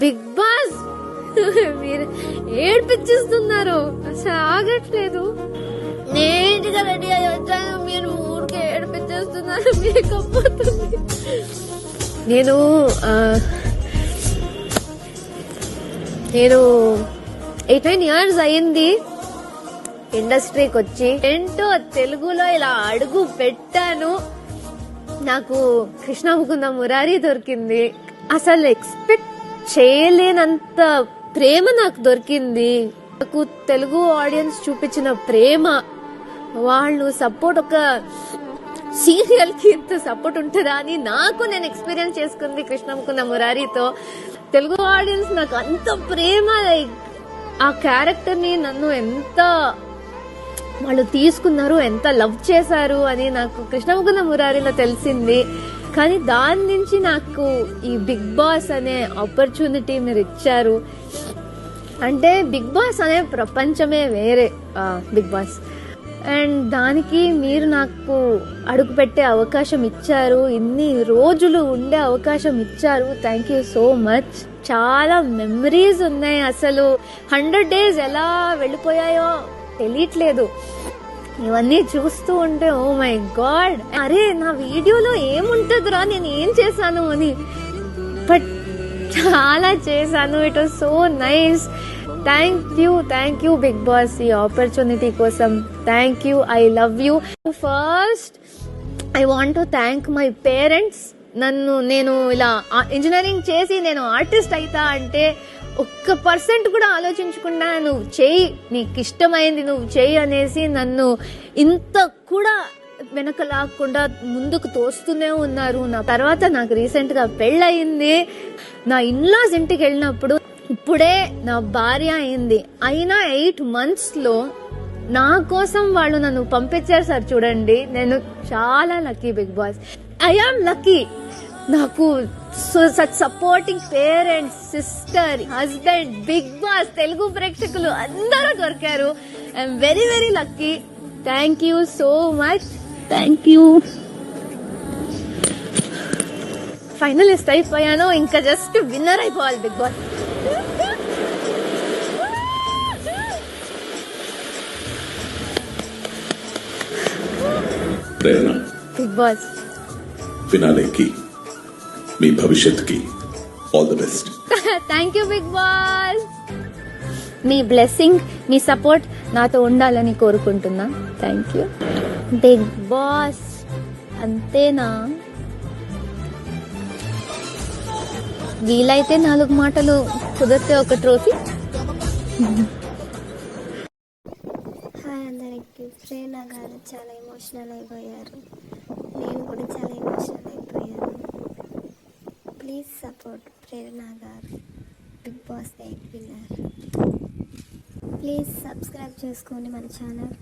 Big boss మీరు ఏడిపించేస్తున్నారు, అసలు ఆగట్లేదు. నీట్గా రెడీ అయ్యి వచ్చాను, మీరు ఊరికే ఏడిపించేస్తున్నారు. మేకప్ అవుతుంది. నేను 8-9 years అయింది ఇండస్ట్రీకి వచ్చి. ఏంటో తెలుగులో ఇలా అడుగు పెట్టాను, నాకు కృష్ణ ముకుంద మురారి దొరికింది. అసలు ఎక్స్పెక్ట్ చేయలేనంత ప్రేమ నాకు దొరికింది. నాకు తెలుగు ఆడియన్స్ చూపించిన ప్రేమ, వాళ్ళు సపోర్ట్, ఒక సీరియల్ కి ఇంత సపోర్ట్ ఉంటుందా అని నాకు నేను ఎక్స్పీరియన్స్ చేసుకుంది కృష్ణ ముకుంద మురారితో. తెలుగు ఆడియన్స్ నాకు అంత ప్రేమ, ఆ క్యారెక్టర్ ని నన్ను ఎంత వాళ్ళు తీసుకున్నారు, ఎంత లవ్ చేశారు అని నాకు కృష్ణ ముకుంద మురారిలో తెలిసింది. కానీ దాని నుంచి నాకు ఈ బిగ్ బాస్ అనే ఆపర్చునిటీ మీరు ఇచ్చారు. అంటే బిగ్ బాస్ అనే ప్రపంచమే వేరే, బిగ్ బాస్. అండ్ దానికి మీరు నాకు అడుగు పెట్టే అవకాశం ఇచ్చారు, ఇన్ని రోజులు ఉండే అవకాశం ఇచ్చారు. Thank you so much. చాలా మెమరీస్ ఉన్నాయి. అసలు 100 days ఎలా వెళ్ళిపోయాయో తెలియట్లేదు. ఇవన్నీ చూస్తూ ఉంటే ఓ మై గాడ్, అరే నా వీడియోలో ఏముంటుందిరా, నేను ఏం చేశాను అని. బట్ చాలా చేశాను. It was so nice. Thank you big Boss ఈ ఆపర్చునిటీ కోసం. Thank you, I love you. First I want to thank my parents. నేను ఇలా ఇంజనీరింగ్ చేసి నేను ఆర్టిస్ట్ అయితా అంటే 1% కూడా ఆలోచించకుండా నువ్వు చెయ్యి, నీకు ఇష్టమైంది నువ్వు చెయ్యి అనేసి నన్ను ఇంత కూడా వెనక లాక్కుండా ముందుకు తోస్తూనే ఉన్నారు. నా తర్వాత నాకు రీసెంట్ గా పెళ్ళయింది. నా ఇన్లాస్ ఇంటికి వెళ్ళినప్పుడు ఇప్పుడే నా భార్య అయింది. అయినా 8 months లో నా కోసం వాళ్ళు నన్ను పంపించారు సార్. చూడండి, నేను చాలా lucky big boss. I am lucky. నాకు such supporting parents, sister, husband, big boss, Telugu ప్రేక్షకులు అందరూ దొరికారు. I'm very very lucky. Thank you so much. Thank you. Finalist అయిపోయాను, ఇంకా జస్ట్ విన్నర్ అయిపోవాలి బిగ్ బాస్. బిగ్ బాస్ ఫినాలేకి మీ భవిష్యత్తుకి all the best. Thank you big boss. మీ బ్లెస్సింగ్, మీ సపోర్ట్ నాతో ఉండాలని కోరుకుంటున్నా. Thank you big boss. అంతేనా? వీలైతే 4 మాటలు, కుదిరితే ఒక ట్రోఫీ. హాయ్ అందరికి. ప్రేరణ గారు చాలా ఎమోషనల్ అయిపోయారు, నేను కూడా చాలా ఎమోషనల్ అయిపోయాను. ప్లీజ్ సపోర్ట్ ప్రేరణ గారు, Bigg Boss 8 winner. Please subscribe చేసుకోండి మన ఛానల్.